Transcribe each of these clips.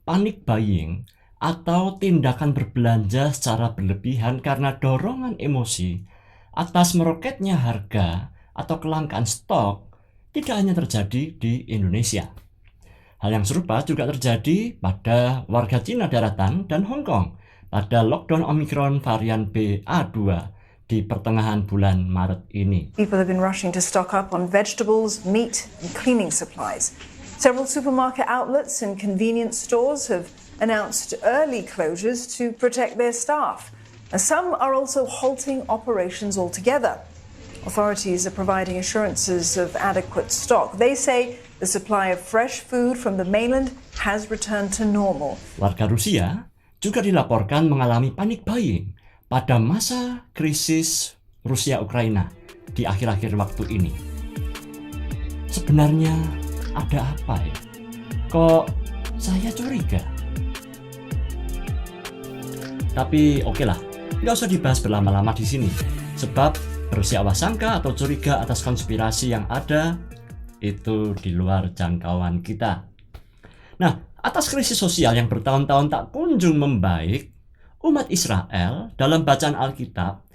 panic buying atau tindakan berbelanja secara berlebihan karena dorongan emosi atas meroketnya harga atau kelangkaan stok tidak hanya terjadi di Indonesia. Hal yang serupa juga terjadi pada warga Cina daratan dan Hong Kong pada lockdown Omicron varian BA2 di pertengahan bulan Maret ini. People have been rushing to stock up on vegetables, meat, and cleaning supplies. Several supermarket outlets and convenience stores have announced early closures to protect their staff. Some are also halting operations altogether. Authorities are providing assurances of adequate stock. They say the supply of fresh food from the mainland has returned to normal. Warga Rusia juga dilaporkan mengalami panic buying pada masa krisis Rusia-Ukraina di akhir-akhir waktu ini. Sebenarnya ada apa ya? Kok saya curiga? Tapi oke lah, nggak usah dibahas berlama-lama di sini. Sebab bersiawah sangka atau curiga atas konspirasi yang ada itu di luar jangkauan kita. Nah, atas krisis sosial yang bertahun-tahun tak kunjung membaik, umat Israel dalam bacaan Alkitab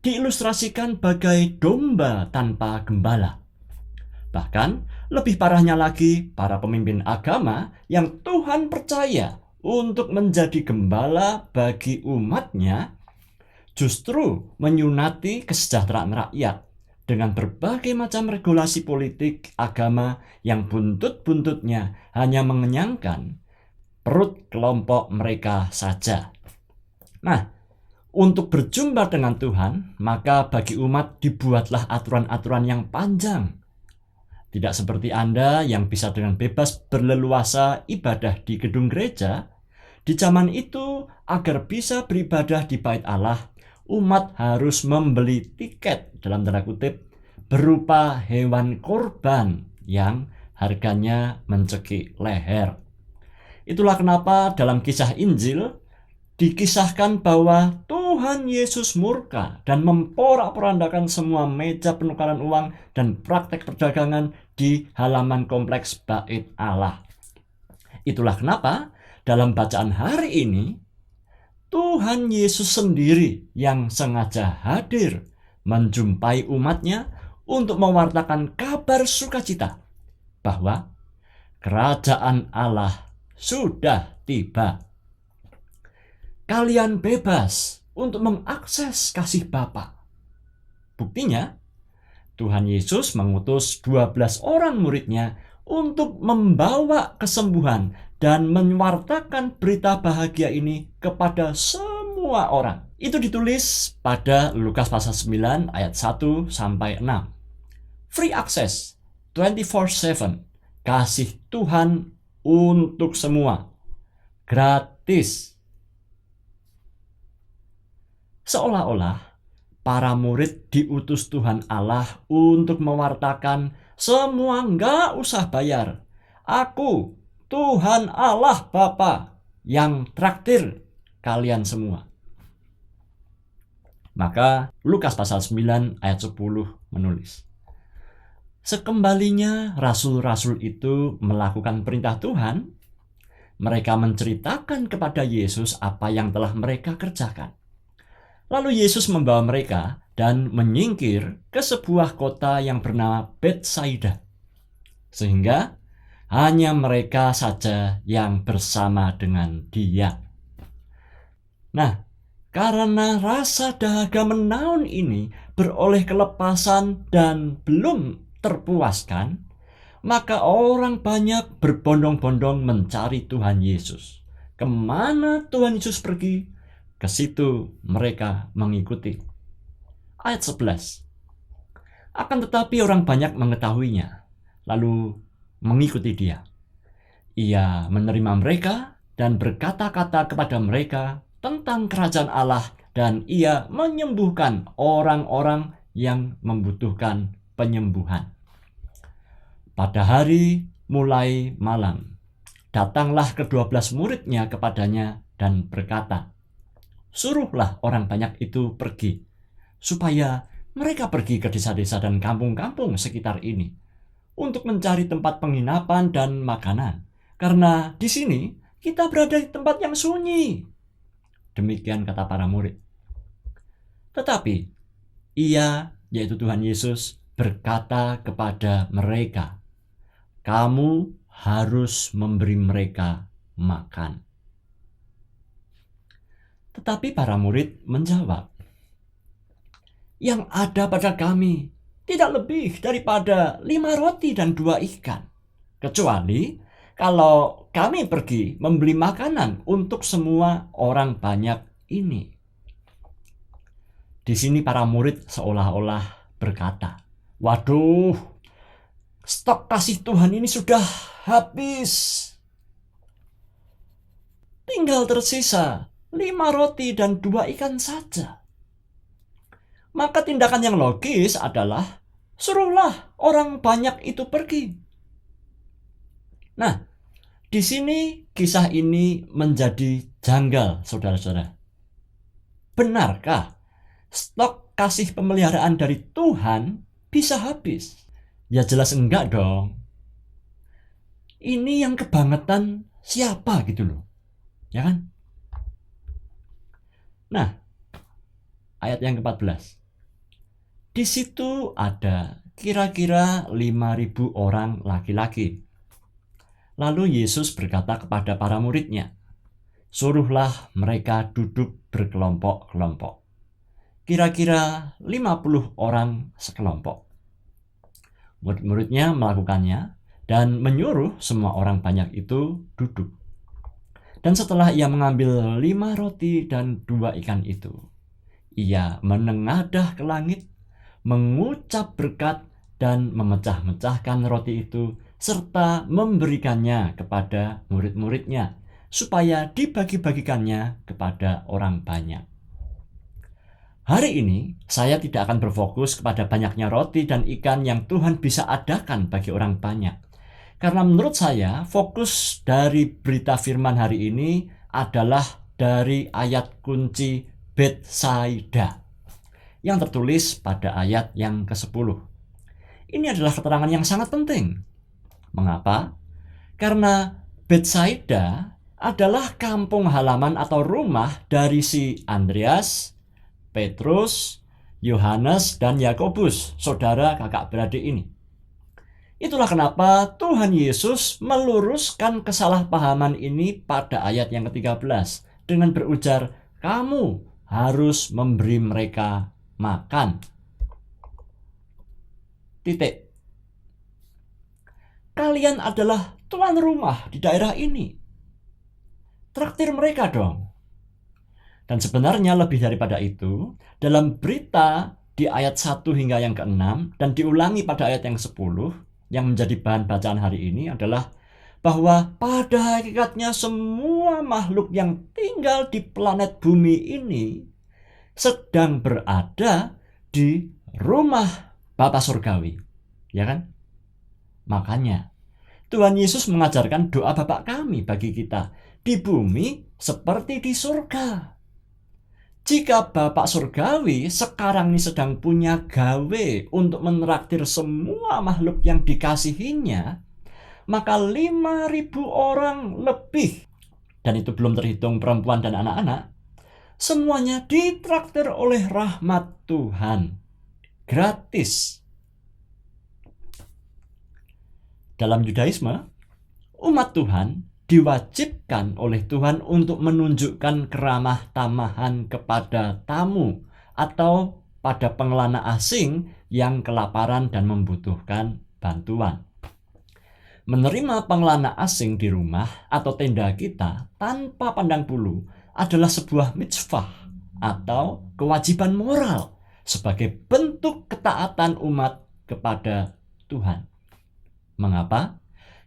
diilustrasikan bagai domba tanpa gembala. Bahkan lebih parahnya lagi, para pemimpin agama yang Tuhan percaya untuk menjadi gembala bagi umatnya justru menyunati kesejahteraan rakyat dengan berbagai macam regulasi politik agama yang buntut-buntutnya hanya mengenyangkan perut kelompok mereka saja. Nah, untuk berjumpa dengan Tuhan, maka bagi umat dibuatlah aturan-aturan yang panjang. Tidak seperti Anda yang bisa dengan bebas berleluasa ibadah di gedung gereja. Di zaman itu, agar bisa beribadah di bait Allah, umat harus membeli tiket dalam tanda kutip berupa hewan korban yang harganya mencekik leher. Itulah kenapa dalam kisah Injil dikisahkan bahwa Tuhan Yesus murka dan memporak-porandakan semua meja penukaran uang dan praktek perdagangan di halaman kompleks bait Allah. Itulah kenapa dalam bacaan hari ini Tuhan Yesus sendiri yang sengaja hadir menjumpai umatnya untuk mewartakan kabar sukacita bahwa kerajaan Allah sudah tiba. Kalian bebas untuk mengakses kasih Bapa. Buktinya, Tuhan Yesus mengutus 12 orang muridnya untuk membawa kesembuhan dan mewartakan berita bahagia ini kepada semua orang. Itu ditulis pada Lukas pasal 9 ayat 1 sampai 6. Free access 24/7. Kasih Tuhan untuk semua. Gratis. Seolah-olah para murid diutus Tuhan Allah untuk mewartakan semua nggak usah bayar. Aku, Tuhan Allah Bapa, yang traktir kalian semua. Maka Lukas pasal 9 ayat 10 menulis, sekembalinya rasul-rasul itu melakukan perintah Tuhan, mereka menceritakan kepada Yesus apa yang telah mereka kerjakan. Lalu Yesus membawa mereka dan menyingkir ke sebuah kota yang bernama Betsaida, sehingga hanya mereka saja yang bersama dengan Dia. Nah, karena rasa dahaga menaun ini beroleh kelepasan dan belum terpuaskan, maka orang banyak berbondong-bondong mencari Tuhan Yesus. Kemana Tuhan Yesus pergi, ke situ mereka mengikuti. Ayat 11. Akan tetapi orang banyak mengetahuinya, lalu mengikuti Dia. Ia menerima mereka dan berkata-kata kepada mereka tentang kerajaan Allah, dan Ia menyembuhkan orang-orang yang membutuhkan penyembuhan. Pada hari mulai malam, datanglah ke-12 muridnya kepadanya dan berkata, suruhlah orang banyak itu pergi, supaya mereka pergi ke desa-desa dan kampung-kampung sekitar ini, untuk mencari tempat penginapan dan makanan, karena di sini Kita berada di tempat yang sunyi. Demikian kata para murid. Tetapi ia, yaitu Tuhan Yesus, berkata kepada mereka, kamu harus memberi mereka makan. Tetapi para murid menjawab, yang ada pada kami tidak lebih daripada 5 roti dan 2 ikan. Kecuali kalau kami pergi membeli makanan untuk semua orang banyak ini. Di sini para murid seolah-olah berkata, waduh, stok kasih Tuhan ini sudah habis. Tinggal tersisa 5 roti dan 2 ikan saja. Maka tindakan yang logis adalah suruhlah orang banyak itu pergi. Nah, di sini kisah ini menjadi janggal, saudara-saudara. Benarkah stok kasih pemeliharaan dari Tuhan bisa habis? Ya jelas enggak dong. Ini yang kebangetan siapa gitu loh. Ya kan? Nah, ayat yang ke-14. Di situ ada kira-kira 5.000 orang laki-laki. Lalu Yesus berkata kepada para muridnya, suruhlah mereka duduk berkelompok-kelompok. Kira-kira 50 orang sekelompok. Murid-muridnya melakukannya dan menyuruh semua orang banyak itu duduk. Dan setelah ia mengambil 5 roti dan 2 ikan itu, ia menengadah ke langit, mengucap berkat dan memecah-mecahkan roti itu serta memberikannya kepada murid-muridnya supaya dibagi-bagikannya kepada orang banyak. Hari ini saya tidak akan berfokus kepada banyaknya roti dan ikan yang Tuhan bisa adakan bagi orang banyak. Karena menurut saya fokus dari berita firman hari ini adalah dari ayat kunci Betsaida yang tertulis pada ayat yang ke-10. Ini adalah keterangan yang sangat penting. Mengapa? Karena Betsaida adalah kampung halaman atau rumah dari si Andreas, Petrus, Yohanes, dan Yakobus, saudara kakak beradik ini. Itulah kenapa Tuhan Yesus meluruskan kesalahpahaman ini pada ayat yang ke-13 dengan berujar, kamu harus memberi mereka makan. Titik. Kalian adalah tuan rumah di daerah ini. Traktir mereka dong. Dan sebenarnya lebih daripada itu, dalam berita di ayat 1 hingga yang ke-6 dan diulangi pada ayat yang 10 yang menjadi bahan bacaan hari ini adalah bahwa pada hakikatnya semua makhluk yang tinggal di planet bumi ini sedang berada di rumah Bapa Surgawi. Ya kan? Makanya Tuhan Yesus mengajarkan doa Bapa kami bagi kita di bumi seperti di surga. Jika Bapak Surgawi sekarang ini sedang punya gawe untuk menraktir semua makhluk yang dikasihinya, maka 5.000 orang lebih, dan itu belum terhitung perempuan dan anak-anak, semuanya ditraktir oleh rahmat Tuhan. Gratis. Dalam Yudaisme, umat Tuhan diwajibkan oleh Tuhan untuk menunjukkan keramah tamahan kepada tamu atau pada pengelana asing yang kelaparan dan membutuhkan bantuan. Menerima pengelana asing di rumah atau tenda kita tanpa pandang bulu adalah sebuah mitzvah atau kewajiban moral sebagai bentuk ketaatan umat kepada Tuhan. Mengapa?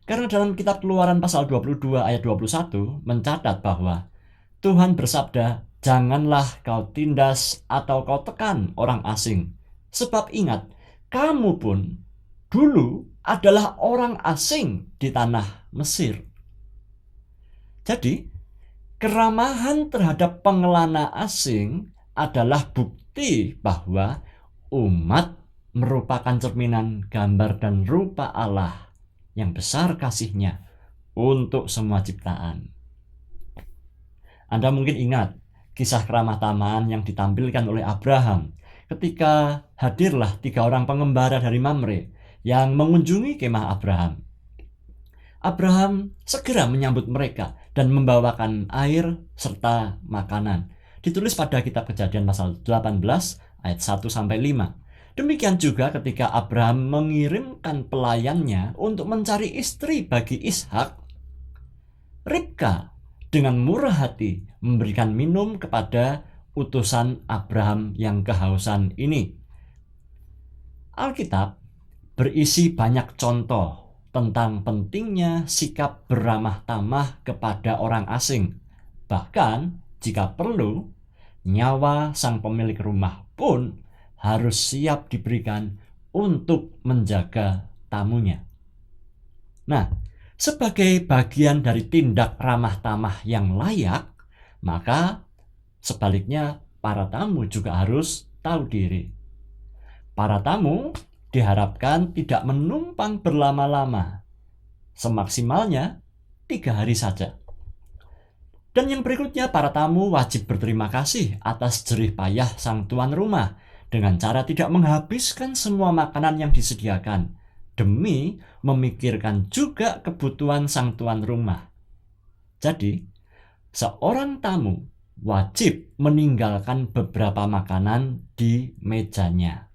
Karena dalam kitab Keluaran pasal 22 ayat 21 mencatat bahwa Tuhan bersabda, janganlah kau tindas atau kau tekan orang asing. Sebab ingat, kamu pun dulu adalah orang asing di tanah Mesir. Jadi, keramahan terhadap pengelana asing adalah bukti bahwa umat merupakan cerminan gambar dan rupa Allah yang besar kasih-Nya untuk semua ciptaan. Anda mungkin ingat kisah keramah tamahan yang ditampilkan oleh Abraham ketika hadirlah 3 orang pengembara dari Mamre yang mengunjungi kemah Abraham. Abraham segera menyambut mereka dan membawakan air serta makanan. Ditulis pada kitab Kejadian pasal 18 ayat 1-5. Demikian juga ketika Abraham mengirimkan pelayannya untuk mencari istri bagi Ishak, Ribka dengan murah hati memberikan minum kepada utusan Abraham yang kehausan ini. Alkitab berisi banyak contoh tentang pentingnya sikap beramah tamah kepada orang asing. Bahkan jika perlu, nyawa sang pemilik rumah pun harus siap diberikan untuk menjaga tamunya. Nah, sebagai bagian dari tindak ramah tamah yang layak, maka sebaliknya para tamu juga harus tahu diri. Para tamu diharapkan tidak menumpang berlama-lama, semaksimalnya 3 hari saja. Dan yang berikutnya, para tamu wajib berterima kasih atas jerih payah sang tuan rumah dengan cara tidak menghabiskan semua makanan yang disediakan, demi memikirkan juga kebutuhan sang tuan rumah. Jadi, seorang tamu wajib meninggalkan beberapa makanan di mejanya.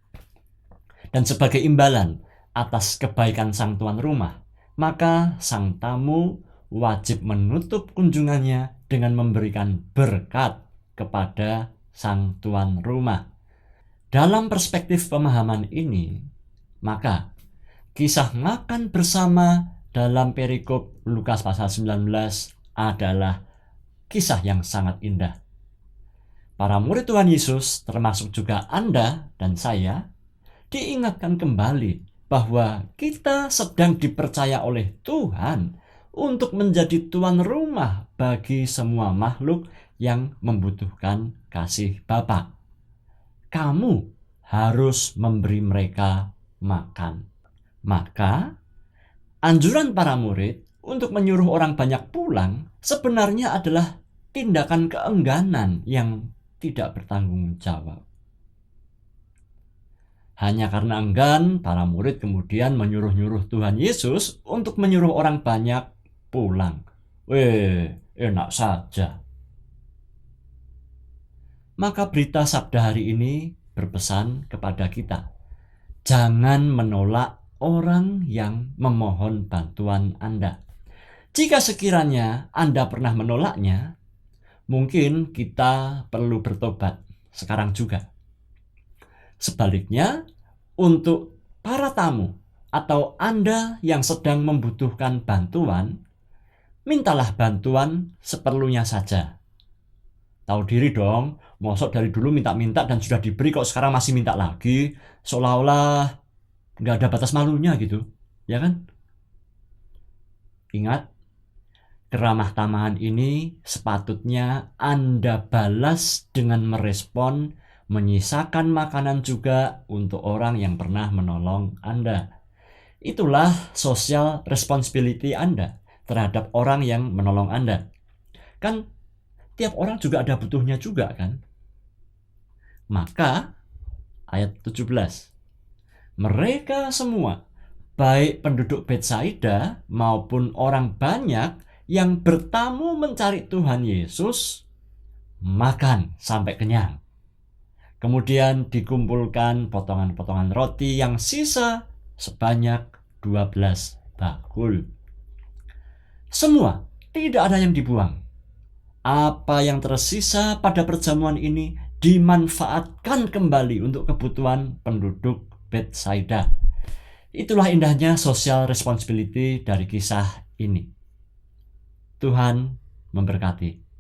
Dan sebagai imbalan atas kebaikan sang tuan rumah, maka sang tamu wajib menutup kunjungannya dengan memberikan berkat kepada sang tuan rumah. Dalam perspektif pemahaman ini, maka kisah makan bersama dalam perikop Lukas pasal 19 adalah kisah yang sangat indah. Para murid Tuhan Yesus, termasuk juga Anda dan saya, diingatkan kembali bahwa kita sedang dipercaya oleh Tuhan untuk menjadi tuan rumah bagi semua makhluk yang membutuhkan kasih Bapa. Kamu harus memberi mereka makan. Maka, anjuran para murid untuk menyuruh orang banyak pulang sebenarnya adalah tindakan keengganan yang tidak bertanggung jawab. Hanya karena enggan, para murid kemudian menyuruh-nyuruh Tuhan Yesus untuk menyuruh orang banyak pulang. Enak saja. Maka berita sabda hari ini berpesan kepada kita, jangan menolak orang yang memohon bantuan Anda. Jika sekiranya Anda pernah menolaknya, mungkin kita perlu bertobat sekarang juga. Sebaliknya, untuk para tamu atau Anda yang sedang membutuhkan bantuan, mintalah bantuan seperlunya saja. Tahu diri dong, mosok dari dulu minta-minta dan sudah diberi kok sekarang masih minta lagi, seolah-olah nggak ada batas malunya gitu, ya kan? Ingat, keramah tamahan ini sepatutnya Anda balas dengan merespon, menyisakan makanan juga untuk orang yang pernah menolong Anda. Itulah social responsibility Anda terhadap orang yang menolong Anda. Kan tiap orang juga ada butuhnya juga kan? Maka ayat 17, mereka semua, baik penduduk Betsaida maupun orang banyak yang bertamu mencari Tuhan Yesus, makan sampai kenyang. Kemudian dikumpulkan potongan-potongan roti yang sisa sebanyak 12 bakul. Semua, tidak ada yang dibuang. Apa yang tersisa pada perjamuan ini dimanfaatkan kembali untuk kebutuhan penduduk Betsaida. Itulah indahnya social responsibility dari kisah ini. Tuhan memberkati.